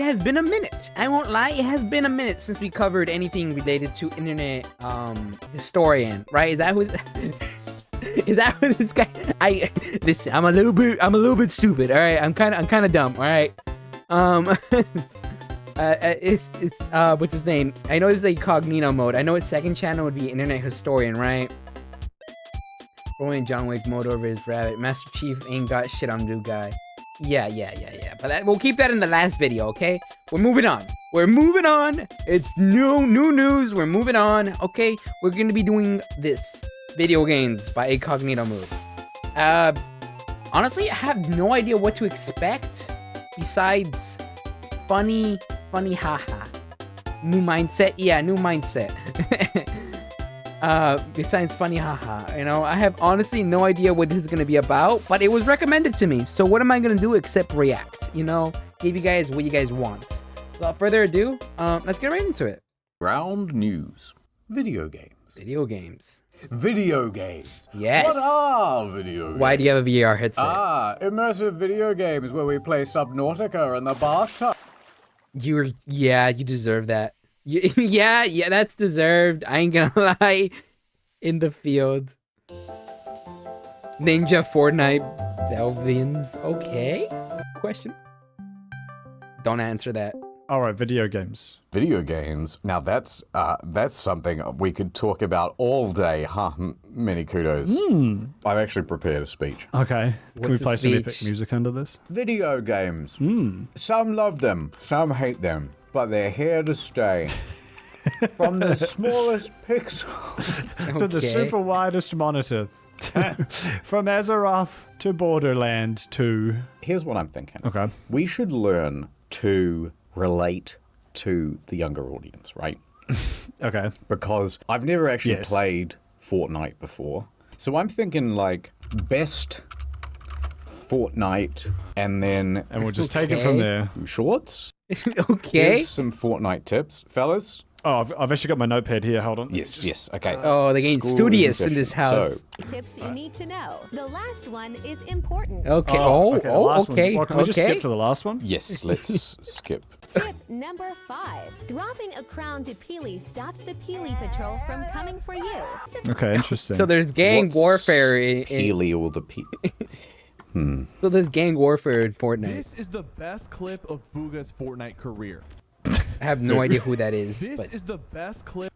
has been a minute. I won't lie, it has been a minute since we covered anything related to internet historian, right? Is that who is that who this guy? Listen, I'm a little bit stupid, all right? I'm kind of dumb, all right? It's what's his name? I know this is a cognito mode. I know his second channel would be internet historian, right? Rolling John Wick mode over his rabbit. Master Chief ain't got shit on new guy. Yeah. But we'll keep that in the last video, okay? We're moving on. It's new news. We're moving on, okay? We're gonna be doing this. Video games by a cognito mode. Honestly, I have no idea what to expect besides funny haha. New mindset. Yeah, new mindset. Besides funny haha, you know, I have honestly no idea what this is gonna be about, but it was recommended to me, so what am I gonna do except react, you know, give you guys what you guys want. So without further ado, let's get right into it. Round news. Video games. Yes. What are video games? Why do you have a VR headset? Immersive video games where we play Subnautica in the bathtub. You deserve that. Yeah, that's deserved. I ain't gonna lie. In the field. Ninja Fortnite Belvians. Okay? Question? Don't answer that. Alright, video games. Video games. Now that's something we could talk about all day, huh? Many kudos. I've actually prepared a speech. Okay. Can What's we play the some speech? epic music under this? Video games. Some love them, some hate them, but they're here to stay. From the smallest pixel To the super widest monitor. From Azeroth to Borderland 2. Here's what I'm thinking. Okay. We should learn to relate to the younger audience, right? Okay. Because I've never actually Yes. played Fortnite before. So I'm thinking like best Fortnite and then And we'll just take it from there. shorts. Okay. Here's some Fortnite tips, fellas. Oh, I've actually got my notepad here. Hold on. Yes, okay. Oh, they're getting School studious is in this session. house. Tips you need to know. The last one is important. Okay. the last one's- Okay. Well, can we just skip to the last one? Yes, let's skip. Tip number 5. Dropping a crown to Peely stops the Peely Patrol from coming for you. Okay, interesting. So there's gang What's warfare in Peely or the so there's gang warfare in Fortnite. This is the best clip of Booga's Fortnite career. I have no idea who that is, This but is the best clip.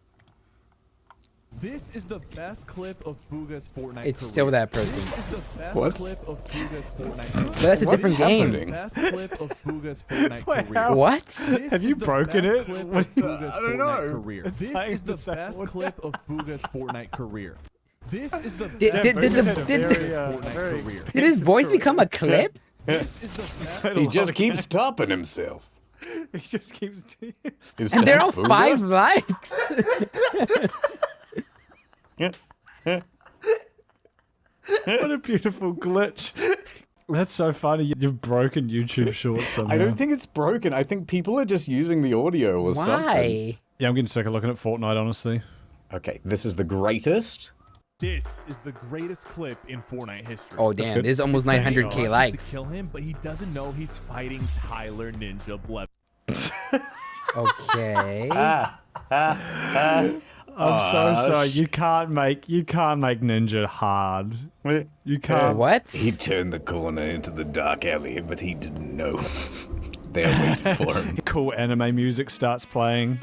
This is the best clip of Booga's Fortnite it's career. still that person. This is the best What? clip of Booga's Fortnite career. But that's a What's different happening? game. Best clip of Booga's Fortnite Wait, career. how? What? This Have you is the broken best it? Clip of What- Booga's I don't Fortnite know. career. It's This playing is the the sound. best clip of Booga's Fortnite career. This is the Did- best did- clip did- of did- Booga's very Fortnite career. Did his voice become a clip? This is the best. Played a He lot just of keeps topping himself. games. He just keeps. Is And they're that all Booga? 5 likes. What a beautiful glitch. That's so funny. You've broken YouTube Shorts somehow. I don't think it's broken. I think people are just using the audio or something. Why? Yeah, I'm getting sick of looking at Fortnite, honestly. Okay, this is the greatest. This is the greatest clip in Fortnite history. Oh damn, good. there's almost Saying he 900k wants to likes. kill him, but he doesn't know he's fighting Tyler Ninja Bleb. Okay. I'm so sorry. You can't make Ninja hard. You can't. What? He turned the corner into the dark alley, but he didn't know. They were waiting for him. Cool anime music starts playing.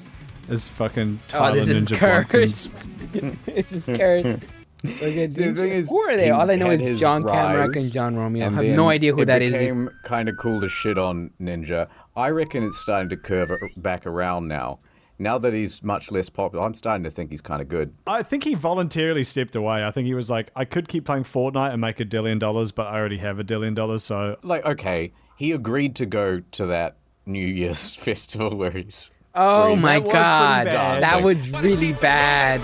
As fucking Oh, Tyler this is Ninja cursed. Blackens. This is cursed. Okay, The thing is, who are they? he All I know had is his John Camrock rise, and John Romeo. I and have then no idea who that It is. became kind of cool to shit on Ninja. I reckon it's starting to curve back around now. Now that he's much less popular, I'm starting to think he's kind of good. I think he voluntarily stepped away. I think he was like, I could keep playing Fortnite and make $1 billion, but I already have $1 billion, so... Like, okay, he agreed to go to that New Year's festival where he's... Oh That my was pretty god, bad. that was really bad.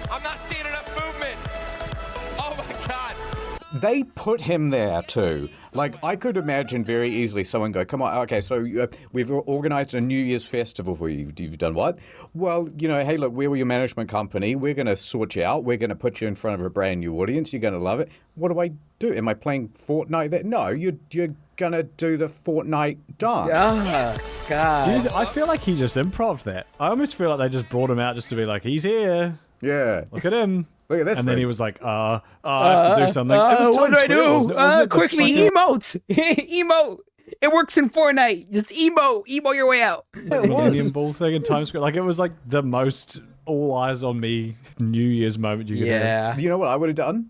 I'm not seeing enough movement. Oh my god. They put him there too Like, I could imagine very easily someone go, come on, okay, so we've organized a New Year's festival for you. You've done what? Well, hey, look, we're your management company. We're going to sort you out. We're going to put you in front of a brand new audience. You're going to love it. What do I do? Am I playing Fortnite? No, you're going to do the Fortnite dance. Oh, God. Dude, I feel like he just improv that. I almost feel like they just brought him out just to be like, he's here. Yeah. Look at him. Look at this And then thing. he was like, I have to do something. It was What do Times I Square, wasn't do? it? Wasn't it the Quickly, fucking- emote. Emote. It works in Fortnite. Just emo your way out. Millennium Ball thing in Times Square. Like, it was like the most all eyes on me New Year's moment you could have. Yeah. You know what I would have done?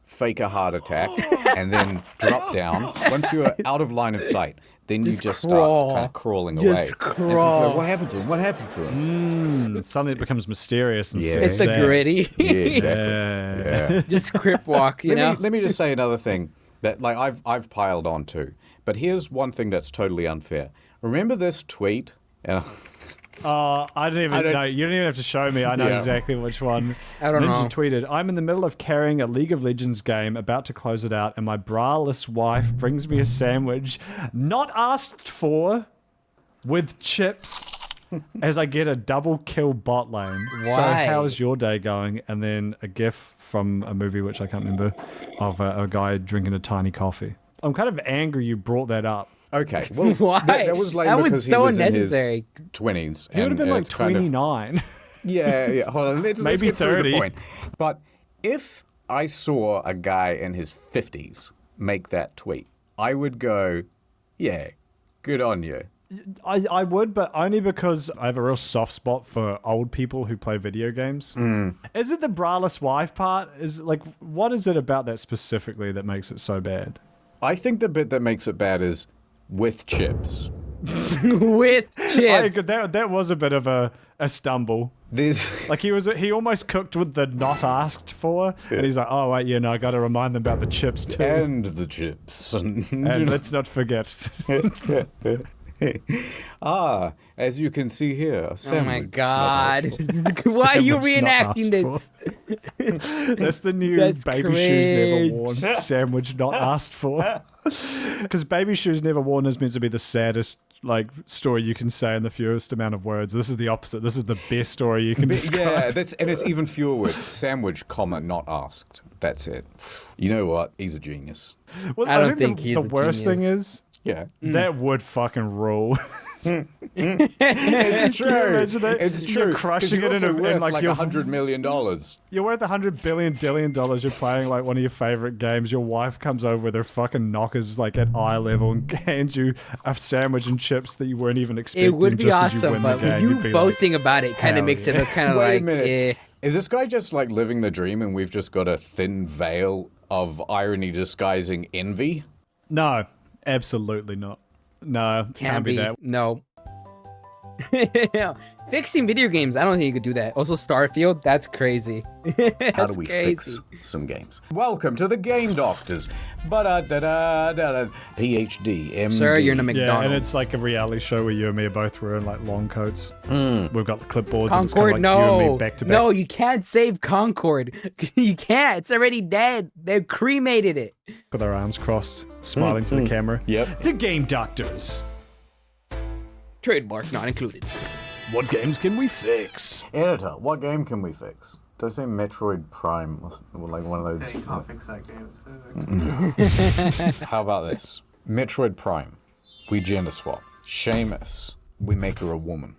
Fake a heart attack and then drop down. Once you are out of line of sight, then you just crawl. start kind of crawling Just away. And people crawl. go, what happened to him? What happened to him? Suddenly it becomes mysterious and Yeah. so It's a sad. gritty. Yeah, exactly. Yeah. Yeah. Just crip walk, you know? Let me just say another thing that like I've piled on to. But here's one thing that's totally unfair. Remember this tweet? Oh, I don't even know. You don't even have to show me. I know Yeah. exactly which one. I don't Ninja know. tweeted, I'm in the middle of carrying a League of Legends game, about to close it out, and my braless wife brings me a sandwich, not asked for, with chips, as I get a double kill bot lane. So Why? how's your day going? And then a gif from a movie, which I can't remember, of a guy drinking a tiny coffee. I'm kind of angry you brought that up. Okay, well, Why? that was lame That was because so he was unnecessary. in his 20s. He would have been like it's kind of- 29. Yeah. Hold on. Let's Maybe get through 30. the point. But if I saw a guy in his 50s make that tweet, I would go, yeah, good on you. I would, but only because I have a real soft spot for old people who play video games. Is it the braless wife part? Is it like, what is it about that specifically that makes it so bad? I think the bit that makes it bad is with chips. With I chips. agree, that was a bit of a stumble. There's Like he almost cooked with the not asked for, and he's like, oh wait, I got to remind them about the chips too, and the chips. and let's not forget. As you can see here, a Oh sandwich. my not God. asked Why are you Sandwich not reenacting asked this? That's the new That's baby shoes never cringe. worn sandwich not asked for. Because baby shoes never worn is meant to be the saddest like story you can say in the fewest amount of words. This is the opposite. This is the best story you can describe. Yeah, it's even fewer words. Sandwich, comma, not asked. That's it. You know what? He's a genius. Well, I don't think the, he's the a worst thing genius. is Yeah. that would fucking rule. It's true. imagine that? It's You're true. 'Cause crushing you're it in also a- in, worth like, like your- $100 million. You're worth $100 billion. You're playing like one of your favorite games. Your wife comes over with her fucking knockers like at eye level and hands you a sandwich and chips that you weren't even expecting. It would be just as you awesome, win but the game. you You'd be boasting about it kind hell of makes yeah. it look kind of Wait like, a minute. eh. Is this guy just like living the dream and we've just got a thin veil of irony disguising envy? like, no, absolutely not. No, can't be that. No. Fixing video games, I don't think you could do that. Also, Starfield, that's crazy. How do we fix some games? Welcome to the Game Doctors. PhD, MD. Sir, you're in a Yeah, McDonald's. and it's like a reality show where you and me are both wearing like long coats. We've got the clipboards and it's Concord, kind of like you and no. me back to back. No, you can't save Concord. You can't. It's already dead. They cremated it. With our arms crossed, smiling to the camera. Yep. The Game Doctors. Trademark not included. What games can we fix? Editor, what game can we fix? Does say Metroid Prime, or like one of those. You can't fix that game, it's perfect. How about this? Metroid Prime. We gender swap. Seamus. We make her a woman.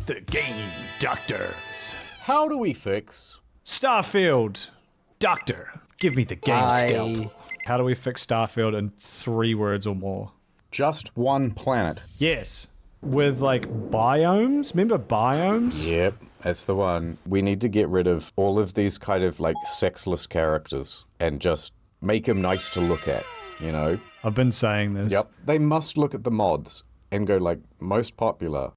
The Game Doctors. How do we fix? Starfield. Doctor, give me the game scalpel. How do we fix Starfield in 3 words or more? Just one planet. Yes. With like biomes? Remember biomes? Yep, that's the one. We need to get rid of all of these kind of like sexless characters and just make them nice to look at, you know? I've been saying this. Yep. They must look at the mods and go like, most popular.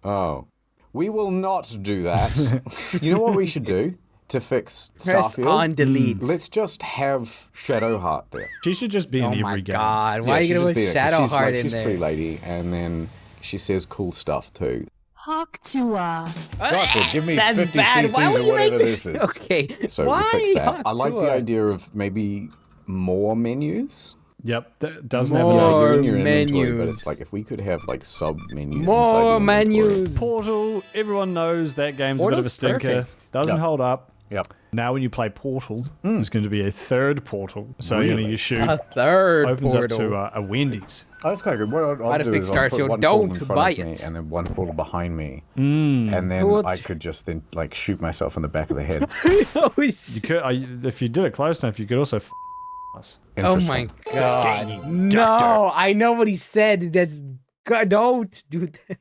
Oh. We will not do that. You know what we should do to fix Press Starfield? on delete. Let's just have Shadowheart there. She should just be in Oh every my game. God. Why are Yeah, you going to she's put there, 'cause she's Shadowheart like, in she's a pretty there? lady, and then she says cool stuff too. Talk to her. Gotcha, give me That's 50 bad. cc's Why would or you make whatever this? this is. Okay. So Why we fix that. I like the Hakuwa? idea of maybe more menus. Yep, that doesn't have More a You're in your inventory, but menus. it's like if we could have like sub menus. More menus. Portal. Everyone knows that game's a bit of a Portal's stinker. perfect. Doesn't Yep. hold up. Yep. Now when you play Portal, there's going to be a third Portal. So you know Really? you shoot A third opens portal. up to a Wendy's. Oh, that's quite good. What I'll How to do fix is I'll put Starfield, one don't portal in front buy of me it. and then one portal behind me, and then What? I could just then like shoot myself in the back of the head. You could, if you did it close enough, you could also us. Oh my Interesting. god. No, I know what he said. That's God, don't do that.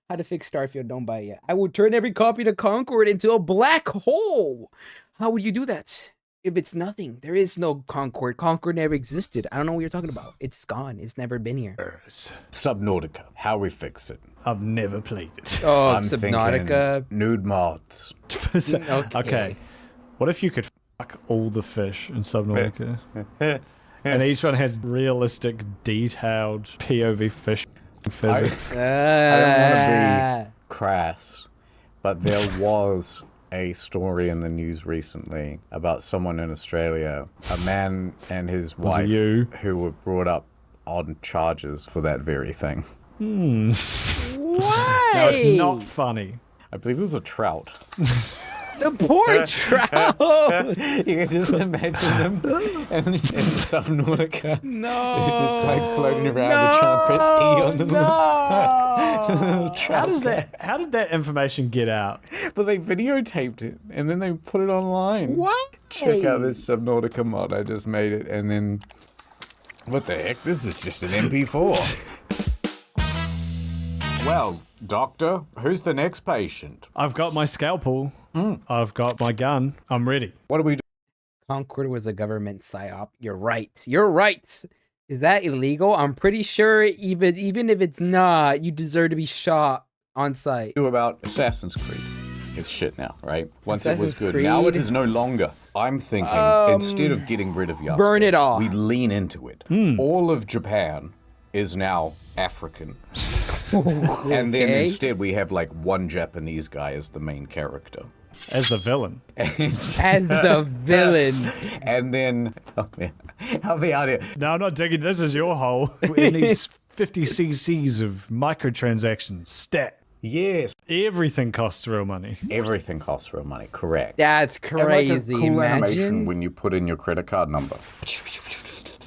How to fix Starfield, don't buy it yet. I will turn every copy of Concord into a black hole. How would you do that? If it's nothing, there is no Concord. Concord never existed. I don't know what you're talking about. It's gone. It's never been here. Subnautica. How we fix it? I've never played it. Oh, I'm Subnautica. thinking nude mods. Okay. What if you could fuck all the fish in Subnautica? And each one has realistic, detailed POV fish physics. I don't want to be crass, but there was a story in the news recently about someone in Australia, a man and his Was it wife, you? who were brought up on charges for that very thing. Why? No, it's not funny. I believe it was a trout. The poor trout. You can just imagine them in Subnautica. No. They're just like floating around trying to press E on the little How does that? How did that information get out? But they videotaped it and then they put it online. What? Check out this Subnautica mod. I just made it and then... What the heck? This is just an MP4. Well, doctor, who's the next patient? I've got my scalpel. I've got my gun. I'm ready. What do we do? Concord was a government psyop. You're right. You're right. Is that illegal? I'm pretty sure even if it's not, you deserve to be shot on sight. About Assassin's Creed? It's shit now, right? Once it was Assassin's good. Now it Creed. is no longer. I'm thinking, instead of getting rid of Yasuke, burn it off. we lean into it. All of Japan is now African. And then Okay. instead we have like one Japanese guy as the main character. As the villain. And the villain. And then, oh man, I'll be out here. No, I'm not digging. This is your hole. It needs 50 cc's of microtransactions. Stat. Yes, Everything costs real money. everything costs real money, correct. That's And like a crazy. cool animation Imagine. when you put in your credit card number.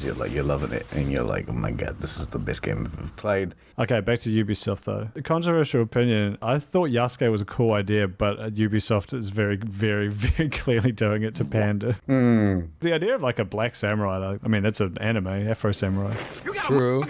You're loving it, and you're like, oh my god, this is the best game I've ever played. Okay, back to Ubisoft though. A controversial opinion. I thought Yasuke was a cool idea, but Ubisoft is very, very, very clearly doing it to pander. The idea of like a black samurai, though, I mean, that's an anime, Afro Samurai. True.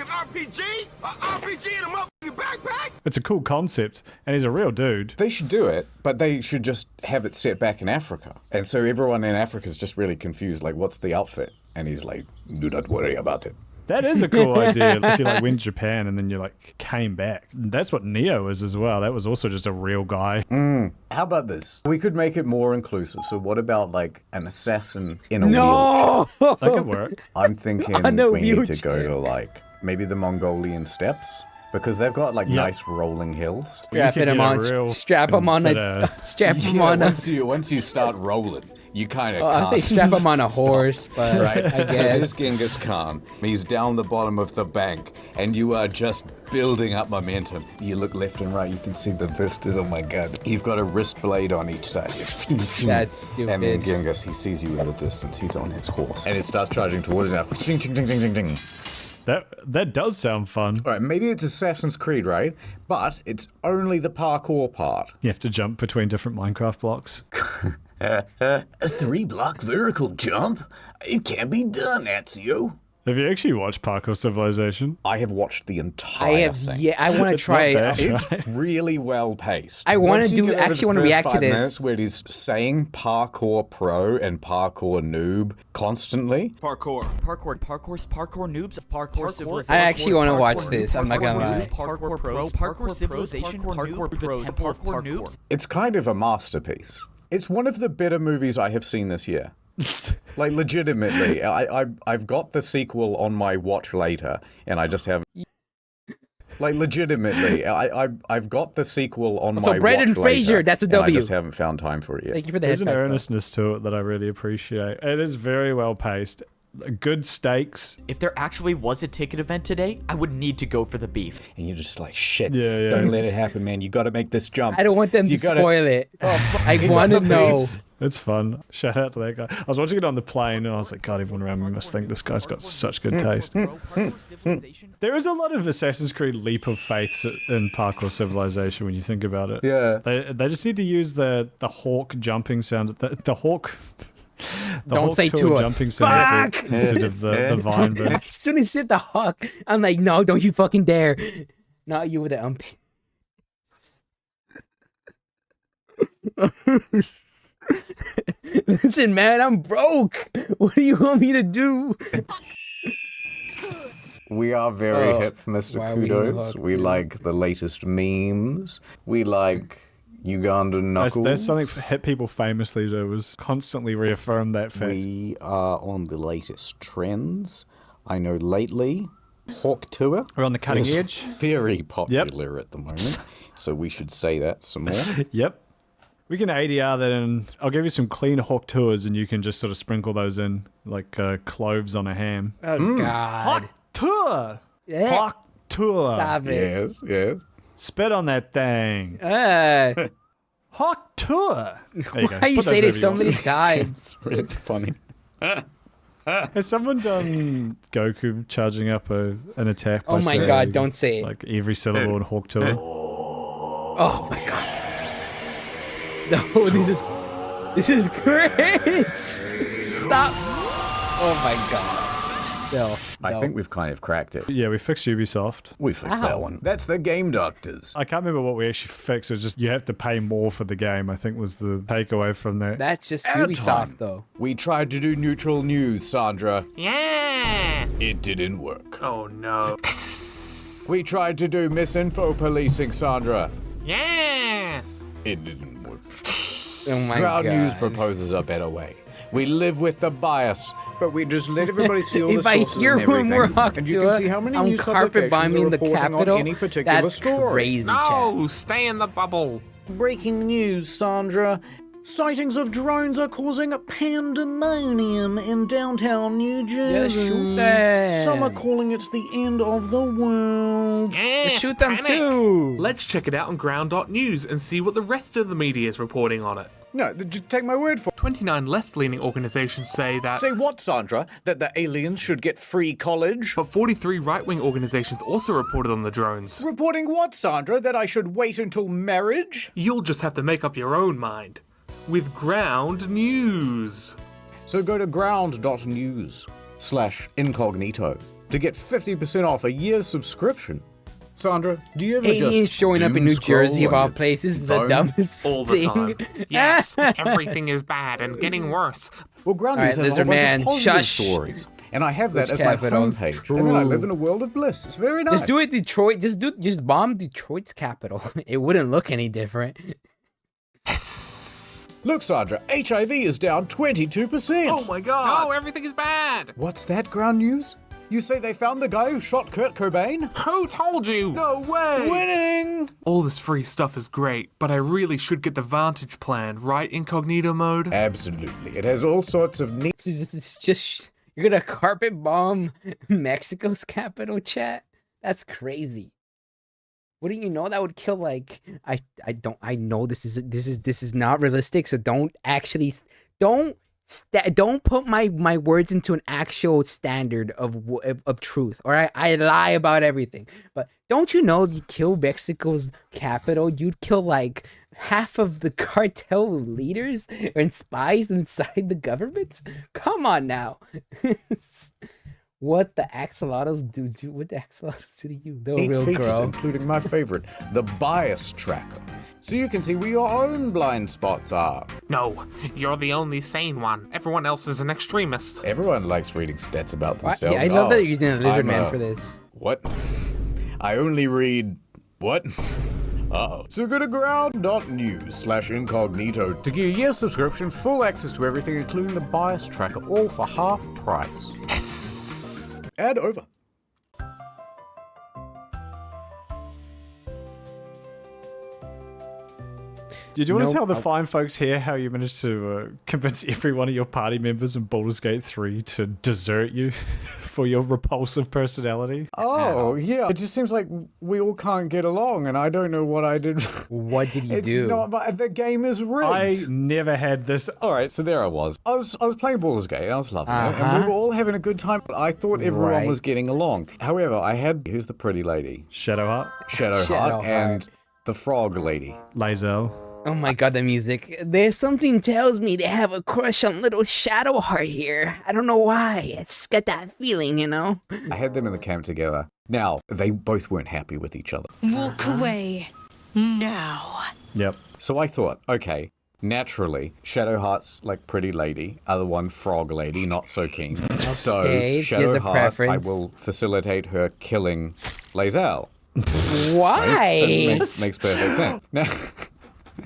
It's a cool concept, and he's a real dude. They should do it, but they should just have it set back in Africa. And so everyone in Africa is just really confused, like, what's the outfit? And he's like, do not worry about it. That is a cool idea. If you like went to Japan and then you like came back. That's what Neo is as well. That was also just a real guy. How about this? We could make it more inclusive. So what about like an assassin in a wheelchair? No. That could work. I'm thinking On a we need to wheelchair. go to like maybe the Mongolian steppes because they've got like nice rolling hills. Strap could him get a on. real Strap him on a. bit, Strap him Yeah, on a. once you start rolling, you kind of I say strap him on a horse, but Right, I so this guess. Genghis Khan, he's down the bottom of the bank, and you are just building up momentum. You look left and right, you can see the vistas. Oh my god! You've got a wrist blade on each side. That's stupid. And then Genghis, he sees you in the distance. He's on his horse, and it starts charging towards you. Now, ting, ting, ting, ting, ting, ting. That does sound fun. All right, maybe it's Assassin's Creed, right? But it's only the parkour part. You have to jump between different Minecraft blocks. A 3-block vertical jump? It can't be done, Ezio. Have you actually watched Parkour Civilization? I have watched the entire I have. thing. Yeah, I want to It's try. not bad. It's really well paced. I wanna Once you do- get over actually the wanna first react to 5 this. minutes where he's saying parkour pro and parkour noob constantly. Parkour noobs, parkour civilization. I actually want to watch this. I'm not gonna lie. Parkour pros, parkour civilization, parkour pros, parkour noobs. It's kind of a masterpiece. It's one of the better movies I have seen this year. Like legitimately, I've got the sequel on my watch later, and I just haven't. Like legitimately, I've got the sequel on So my Brendan watch Fraser, later, that's a and I W. just haven't found time for it yet. Thank you for the There's an headpats, though. earnestness to it that I really appreciate. It is very well paced. good steaks. If there actually was a ticket event today, I would need to go for the beef. And you're just like, shit, Yeah. don't let it happen, man. You got to make this jump. I don't want them to spoil it. I want to know. It's fun. Shout out to that guy. I was watching it on the plane and I was like, God, everyone around me must think this guy's got such good taste. There is a lot of Assassin's Creed leap of faith in Parkour Civilization when you think about it. Yeah. They just need to use the hawk jumping sound. The hawk. Don't hawk say tour to jumping sound Fuck! instead of the vine bird. As soon as he said the hawk, I'm like, no, don't you fucking dare. Not you with the Listen, man, I'm broke. What do you want me to do? We are very Oh, hip, Mr. why are we Kudos. hooked, We dude? like the latest memes. We like Ugandan knuckles. There's something hit people famously do was constantly reaffirm that fact. We are on the latest trends. I know lately, Hawk Tour We're on the cutting is edge. very popular at the moment. So we should say that some more. Yep. We can ADR that in. I'll give you some clean hawk tours and you can just sort of sprinkle those in like cloves on a ham. Oh, God. Hawk tour! Yeah. Hawk tour! Stop it. Yes, yes. Spit on that thing. Hawk tour! There you go. Why you Put say those this so wherever you many times? It's really funny. want. Has someone done Goku charging up an attack? Oh by my saying, God, don't say it. Like every syllable in hawk tour. Oh my God. No, this is cringe. Stop. Oh my God. No. I think we've kind of cracked it. Yeah, we fixed Ubisoft. We fixed that one. That's the game doctors. I can't remember what we actually fixed. It was just you have to pay more for the game, I think was the takeaway from that. That's just Airtime. Ubisoft, though. We tried to do neutral news, Sandra. Yes! It didn't work. Oh no. We tried to do misinfo policing, Sandra. Yes! It didn't work. Oh my Ground God. news proposes a better way. We live with the bias, but we just let everybody see all the If I sources hear and when we're everything. hawked And you to can it, see how many I'm news carpet publications are bombing the reporting capital. on any particular That's story. crazy, chat. No! Stay in the bubble! Breaking news, Sandra. Sightings of drones are causing a pandemonium in downtown New Jersey. shoot them. Some are calling it the end of the world. Yes! Shoot them panic. too. Let's check it out on ground.news and see what the rest of the media is reporting on it. No, just take my word for it. 29 left-leaning organizations say that, Say what, Sandra? That the aliens should get free college? but 43 right-wing organizations also reported on the drones. Reporting what, Sandra? That I should wait until marriage? You'll just have to make up your own mind. With Ground News. So go to ground.news/incognito to get 50% off a year's subscription. Sandra, do you ever Aliens just showing up in doom New scroll Jersey of on all your places, the phone? dumbest All the thing. time. Yes, everything is bad and getting worse. Well, Ground All News right, has a whole Lizard Man, bunch of positive shush. stories. And I have that Which as my capital? homepage. And then I live True. in a world of bliss. It's very nice. Just do it, Detroit. Just bomb Detroit's capital. It wouldn't look any different. Look, Sandra, HIV is down 22%. Oh my god! No, everything is bad! What's that, Ground News? You say they found the guy who shot Kurt Cobain? Who told you? No way! Winning! All this free stuff is great, but I really should get the Vantage plan, right, incognito mode? Absolutely. It has all sorts of neat. It's just you're gonna carpet bomb Mexico's capital, chat. That's crazy. Wouldn't you know that would kill like I know this is not realistic, so don't put my words into an actual standard of truth. All right, I lie about everything, but don't you know if you kill Mexico's capital, you'd kill like half of the cartel leaders and spies inside the government? Come on now. What the axolotls do? What the axolotls do to you? The Neat real features, girl. including my favorite, the bias tracker. So you can see where your own blind spots are. No, you're the only sane one. Everyone else is an extremist. Everyone likes reading stats about Why- themselves. yeah, I love Oh, that you're using a lizard I'm man for this. What? I only read... What? Uh-oh. So go to ground.news/incognito to get a year's subscription, full access to everything, including the bias tracker, all for half price. Yes! Ad over. Did you want to Nope. tell the fine folks here how you managed to convince every one of your party members in Baldur's Gate 3 to desert you for your repulsive personality? Oh, yeah. It just seems like we all can't get along, and I don't know what I did. What did you It's do? not, but the game is rigged. I never had this. All right, so there I was. I was playing Baldur's Gate, and I was loving it, and we were all having a good time. I thought everyone Right. was getting along. However, I had, who's the pretty lady? Shadowheart, Shadowheart, and the frog lady. Lae'zel. Oh my god, the music. There's something tells me they have a crush on little Shadowheart here. I don't know why. I just got that feeling, you know? I had them in the camp together. Now, they both weren't happy with each other. Walk away now. Yep. So I thought, okay, naturally, Shadowheart's like pretty lady, other one frog lady, not so keen. So Okay, she has a Shadowheart, I preference. will facilitate her killing Lae'zel. Why? Makes perfect sense. Now,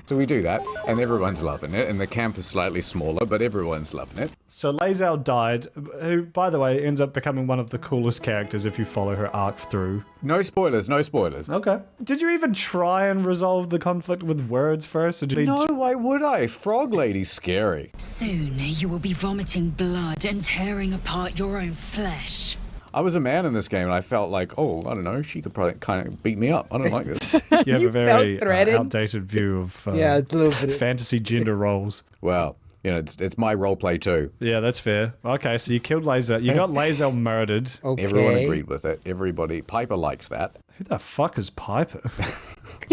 so we do that, and everyone's loving it, and the camp is slightly smaller, but everyone's loving it. So Lae'zel died, who, by the way, ends up becoming one of the coolest characters if you follow her arc through. No spoilers, no spoilers. Okay. Did you even try and resolve the conflict with words first? Or did you No, why would I? Frog lady's scary. Soon you will be vomiting blood and tearing apart your own flesh. I was a man in this game, and I felt like, oh, I don't know, she could probably kind of beat me up. I don't like this. You have You a very felt threatened? outdated view of Yeah, it's a little bit. fantasy gender roles. Well, you know, it's my role play too. Yeah, that's fair. Okay, so you killed Lae'zel. You got Lae'zel murdered. Okay. Everyone agreed with it. Everybody. Piper liked that Who the fuck is Piper?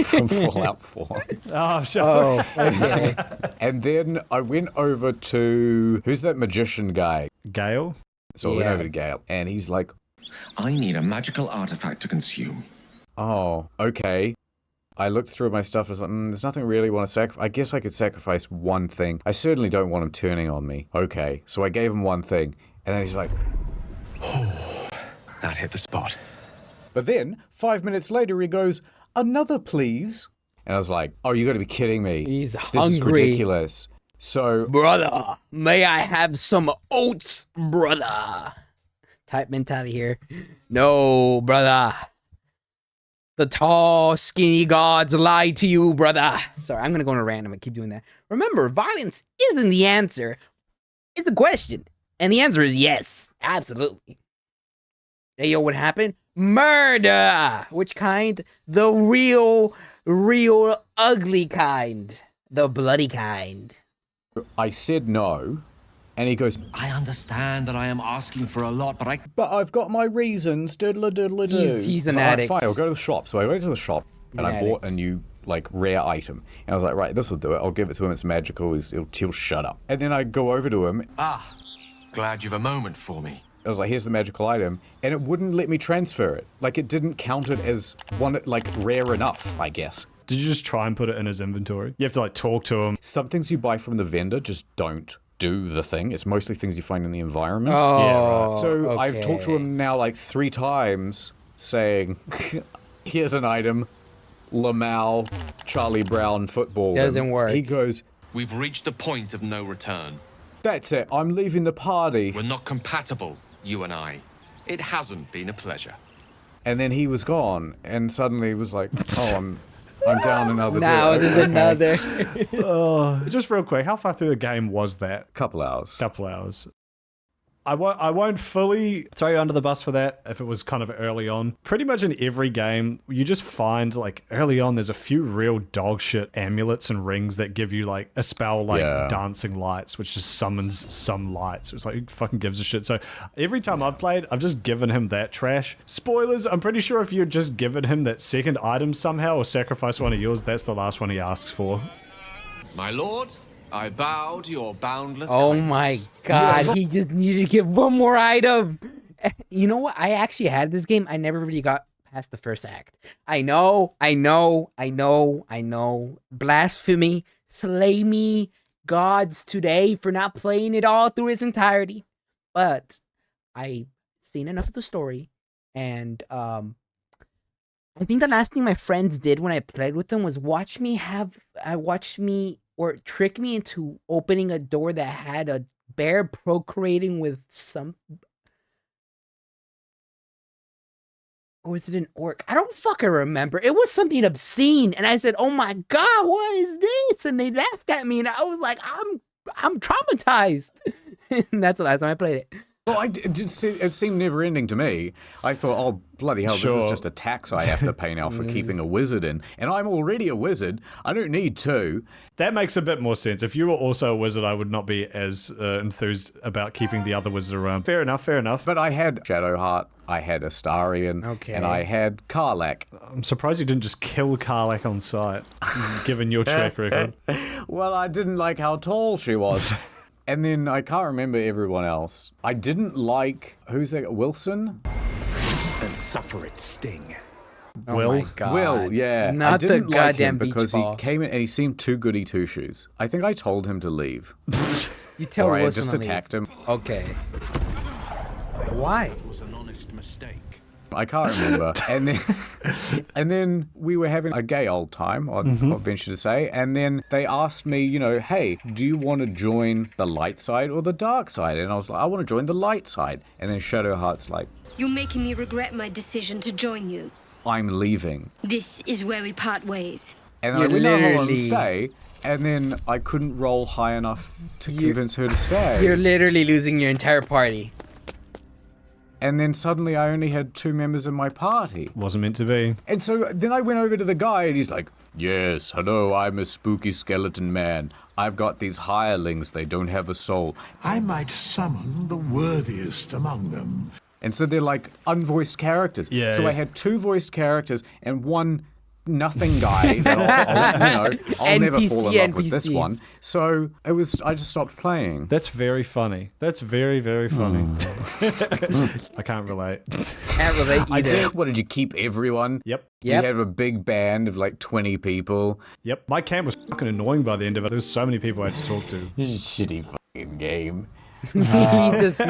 from Fallout 4. Oh, sure. Oh, okay. And then I went over to, who's that magician guy? Gale? So I went Yeah. over to Gale, and he's like, I need a magical artifact to consume. oh, okay. I looked through my stuff. I was like, there's nothing really want to sacrifice. I guess I could sacrifice one thing. I certainly don't want him turning on me. Okay, so I gave him one thing, and then he's like, That hit the spot. but then 5 minutes later he goes, another please. And I was like, oh, you got to be kidding me. He's This is hungry. ridiculous. So Brother, may I have some oats, brother? Type mentality here. No, brother. The tall, skinny gods lied to you, brother. Sorry, I'm gonna go on a random. I keep doing that. Remember, violence isn't the answer. It's a question. And the answer is yes. Absolutely. Hey, yo, what happened? Murder! Which kind? The real ugly kind. The bloody kind. I said no, and he goes, I understand that I am asking for a lot, but but I've got my reasons, diddle-a-diddle-a-doo. He's an So, all right, addict. fine, I'll go to the shop. So I went to the shop, and An I bought addict. a new, like, rare item. And I was like, right, this will do it. I'll give it to him. It's magical. He'll shut up. And then I go over to him. glad you've a moment for me. I was like, here's the magical item. And it wouldn't let me transfer it. Like, it didn't count it as one, like, rare enough, I guess. Did you just try and put it in his inventory? You have to like talk to him. Some things you buy from the vendor just don't do the thing. It's mostly things you find in the environment. Oh, So I've okay. talked to him now like 3 times saying, here's an item, Lamau, Charlie Brown football. Doesn't And work. He goes, We've reached the point of no return. that's it, I'm leaving the party. We're not compatible, you and I. It hasn't been a pleasure. And then he was gone, and suddenly he was like, oh, I'm down another Now door. there's Okay. another. Just real quick, how far through the game was that? Couple hours. Couple hours. I won't fully throw you under the bus for that if it was kind of early on. Pretty much in every game, you just find like early on there's a few real dog shit amulets and rings that give you like a spell like Yeah. dancing lights, which just summons some lights. It's like who fucking gives a shit. So every time I've played, I've just given him that trash. Spoilers, I'm pretty sure if you had just given him that second item somehow or sacrificed one of yours, that's the last one he asks for. My lord, I bow to your boundless Oh kindness. my god, he just needed to get one more item. You know what? I actually had this game. I never really got past the first act. I know. Blasphemy. Slay me, gods, today for not playing it all through its entirety. But I seen enough of the story, and I think the last thing my friends did when I played with them was watch me or trick me into opening a door that had a bear procreating with some Or was it an orc? I don't fucking remember. It was something obscene, and I said, "Oh my god, what is this?" And they laughed at me, and I was like, "I'm traumatized." And that's the last time I played it. Well, it seemed never ending to me. I thought, oh, bloody hell, this is just a tax I have to pay now for keeping a wizard in. And I'm already a wizard. I don't need two. That makes a bit more sense. If you were also a wizard, I would not be as enthused about keeping the other wizard around. Fair enough, fair enough. But I had Shadowheart, I had Astarion, and I had Karlach. I'm surprised you didn't just kill Karlach on sight, given your track record. Well, I didn't like how tall she was. And then I can't remember everyone else. I didn't like, who's that, Wilson? And suffer its sting. Oh Will? my god. Will, yeah. Not I didn't the like goddamn him because beach ball. he came in and he seemed too goody two shoes. I think I told him to leave. You tell or I Wilson just to leave. attacked him. Okay. Why? It was an honest mistake. I can't remember. and then we were having a gay old time, I'll venture to say. And then they asked me, you know, hey, do you want to join the light side or the dark side? And I was like, I want to join the light side. And then Shadowheart's like, you're making me regret my decision to join you. I'm leaving. This is where we part ways. And then I went, no, hold on, stay. And then I couldn't roll high enough to convince her to stay. You're literally losing your entire party. And then suddenly I only had 2 members of my party. Wasn't meant to be. And so then I went over to the guy and he's like, yes, hello, I'm a spooky skeleton man. I've got these hirelings, they don't have a soul. I might summon the worthiest among them. And so they're like unvoiced characters. Yeah, so yeah. I had 2 voiced characters and 1 nothing guy that I'll never fall in love with this one. So I just stopped playing. That's very funny. That's very, very funny. I can't relate. Can't relate either. I did. What, did you keep everyone? Yep. You had a big band of like 20 people. Yep. My camp was fucking annoying by the end of it. There was so many people I had to talk to. Shitty fucking game. He just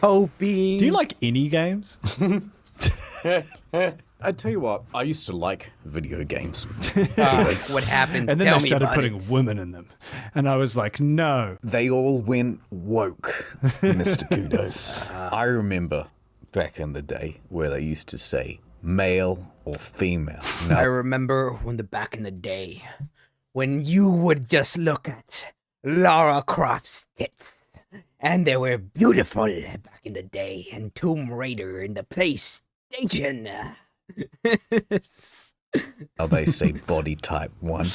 coping. Do you like any games? I tell you what, I used to like video games. What happened? And then Tell they me started about putting it. women in them. And I was like, no. They all went woke, Mr. Kudos. I remember back in the day where they used to say male or female. I remember back in the day when you would just look at Lara Croft's tits, and they were beautiful back in the day, and Tomb Raider in the PlayStation. Now they say body type 1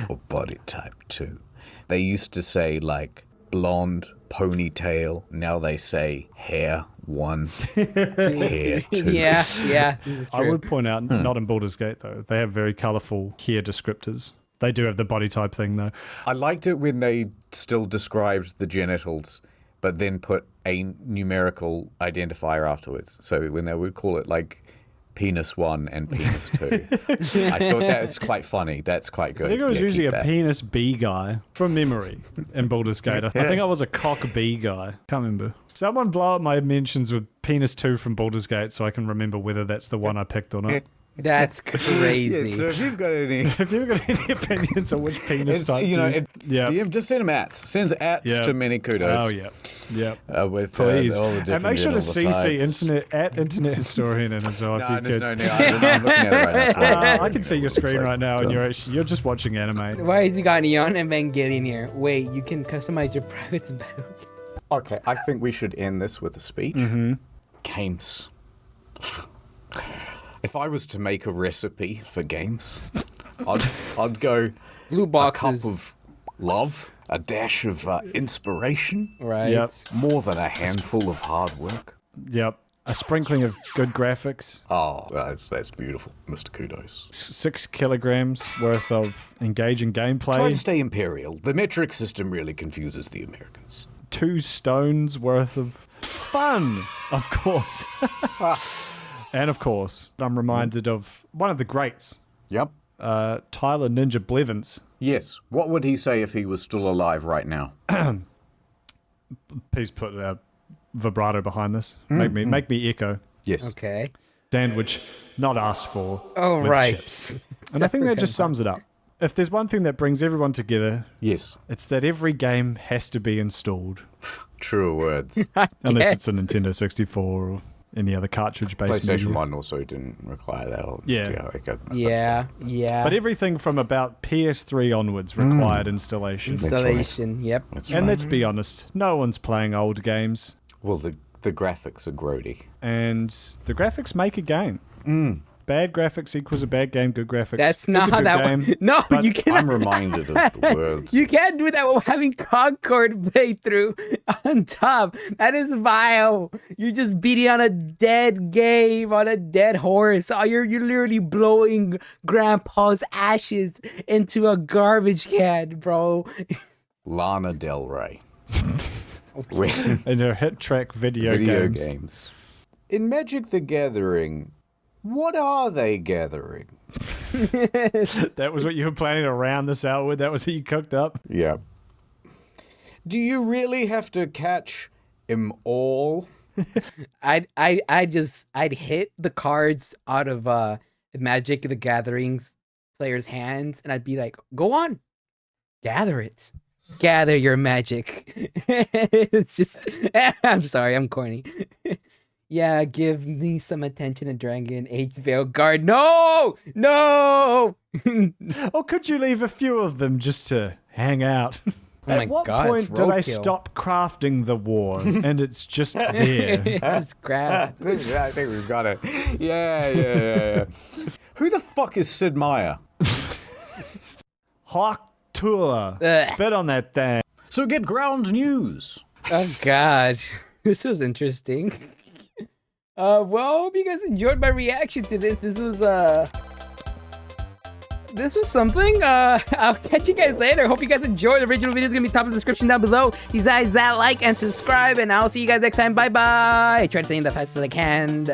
or body type 2. They used to say like blonde, ponytail. Now they say hair 1, hair 2. Yeah. I would point out, not in Baldur's Gate though, they have very colourful hair descriptors. They do have the body type thing though. I liked it when they still described the genitals, but then put a numerical identifier afterwards. So when they would call it like penis 1 and penis 2. I thought that's quite funny. That's quite good. I think I was Yeah, usually keep a that. penis B guy from memory in Baldur's Gate. I think I was a cock B guy. Can't remember. Someone blow up my mentions with penis 2 from Baldur's Gate so I can remember whether that's the one I picked or not. That's crazy. Yeah, so if you've got any, opinions on which penis type you know, to use. DM, just send them ats. Sends ats to many kudos. Oh yeah, yeah. With Please, all the different and make sure to genital CC types. internet historian in as well. No, if you there's could. no need. I'm looking at it right now. I can see your screen right now, and you're just watching anime. Why has he got Neon and Evangelion here? Wait, you can customize your privates better. Okay, I think we should end this with a speech. Games. If I was to make a recipe for games, I'd go Blue boxes. a cup of love, a dash of inspiration, Right. Yep. more than a handful of hard work. Yep. A sprinkling of good graphics. Oh, that's beautiful, Mr. Kudos. 6 kilograms worth of engaging Try to gameplay. stay imperial. The metric system really confuses the Americans. 2 stones worth of fun, of course. And of course, I'm reminded of one of the greats, Yep. Tyler Ninja Blevins. Yes. What would he say if he was still alive right now? Please put a vibrato behind this. Make me echo. Yes. Okay. Sandwich not asked for. Oh, with right. chips. And I think that just sums it up. If there's one thing that brings everyone together, Yes. it's that every game has to be installed. True words. Unless it's a Nintendo 64 or any other cartridge-based PlayStation media. 1 also didn't require that. Yeah. Yeah. But everything from about PS3 onwards required installation. Installation, yep. And let's be honest, no one's playing old games. Well, the graphics are grody. And the graphics make a game. Bad graphics equals a bad game, good graphics. That's not how that works. No, but you cannot. I'm reminded of the words. You can't do that while having Concord playthrough on top. That is vile. You're just beating on a dead game, on a dead horse. Oh, you're literally blowing Grandpa's ashes into a garbage can, bro. Lana Del Rey. In her hit track video games. In Magic the Gathering, what are they gathering? That was what you were planning to round this out with? That was what you cooked up? Yeah. Do you really have to catch 'em all? I'd hit the cards out of Magic the Gathering's players' hands, and I'd be like, go on, gather it. Gather your magic. It's just, I'm sorry, I'm corny. Yeah, give me some attention to Dragon Age Veilguard. No! No! Or could you leave a few of them just to hang out? Oh my At what God, point it's do they roadkill. stop crafting the war and it's just there? It's just crap. I think we've got it. Yeah. Who the fuck is Sid Meier? Hawk Tour. Spit on that thing. So get ground news. Oh God, this was interesting. Well, hope you guys enjoyed my reaction to this. This was something. I'll catch you guys later. Hope you guys enjoyed. The original video is gonna be top of the description down below. You guys that like and subscribe, and I'll see you guys next time. Bye bye. I try to say it the fastest as I can.